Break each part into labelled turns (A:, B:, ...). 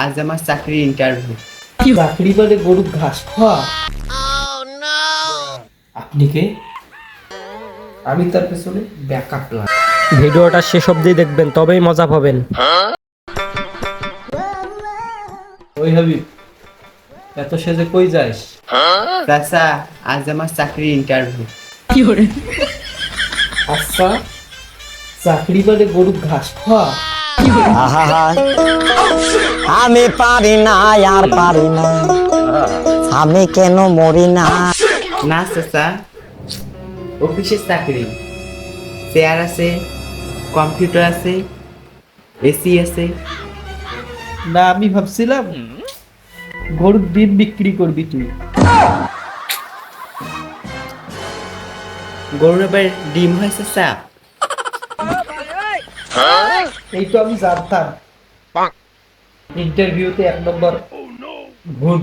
A: আজ আমার চাকরির ইন্টারভিউ।
B: চাকরি বলে গরুর ঘাস খাওয়া? আপনি কে? আমি তার পেছনে ব্যাকআপ প্ল্যান।
C: ভিডিওটা শেষ অবধি দেখবেন, তবেই মজা পাবেন।
B: ওই হাবিব, এত সেজে কই যাস?
A: চাচা, আজ আমার চাকরির ইন্টারভিউ।
B: আচ্ছা, চাকরি বলে গরুর ঘাস খাওয়া?
D: আহা আমি পারি না, আর পারি না, আমি কেন মরি না।
A: না চাচা, অফিসের চাকরি, চেয়ার আছে, কম্পিউটার আছে, এসি আছে।
B: না, আমি ভাবছিলাম গরুর ডিম বিক্রি করবি তুই।
A: গরুর এবার ডিম হয় চাচা?
B: এই তো আমি জানতাম ইন্টারভিউতে 1 নম্বর ভুল।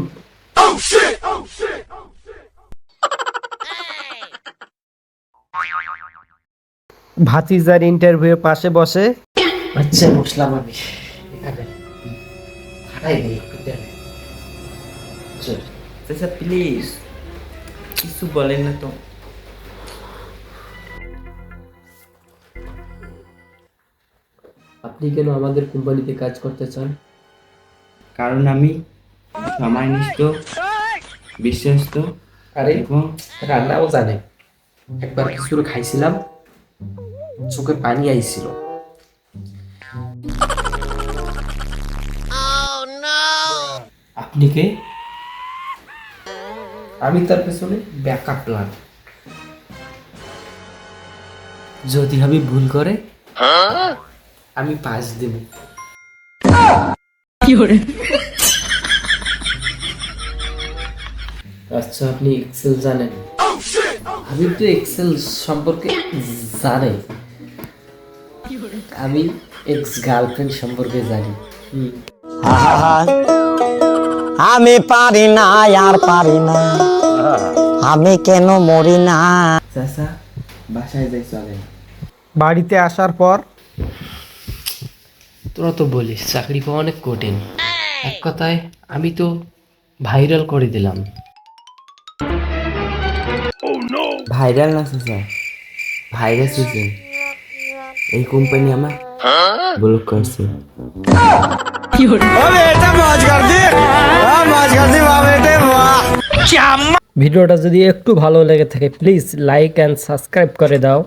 C: ভাতিজার ইন্টারভিউ পাশে বসে
B: আচ্ছা, বসলাম আমি এখানে। হারাই নেই একটু দেন। চল।
A: চাচা প্লিজ কিছু বলেন না তো।
B: আপনি কেন আমাদের কোম্পানিতে কাজ করতে চান?
A: কারণ আমি সময়নিষ্ঠ, বিশ্বস্ত
B: আরে,
A: এবং
B: রান্নাও জানে। একবার খিচুড়ি খাইছিলাম, চোখে পানি আইছিল। আপনি কে? আমি তার পেছনে ব্যাকআপ প্ল্যান। যদি আমি ভুল করে আমি পাস দেব। আচ্ছা, আপনি এক্সেল জানেন? আমি তো এক্সেল সম্পর্কে জানি। আমি এক্স গার্লফ্রেন্ড সম্পর্কে জানি।
D: আহা আমি পারি না, আর পারি না, আমি কেন মরি না।
A: চাচা বাসায় যাই চলেন।
C: বাড়িতে আসার পর
B: তোরা তো বলিস চাকরি পাওয়া অনেক কঠিন। এক কথায় আমি তো ভাইরাল করে দিলাম।
A: ভাইরাল না চাচা, ভাইরাস হয়েছে। এই কোম্পানি আমার ব্লক করছে।
C: ভিডিওটা যদি একটু ভালো লেগে থাকে প্লিজ লাইক অ্যান্ড সাবস্ক্রাইব করে দাও।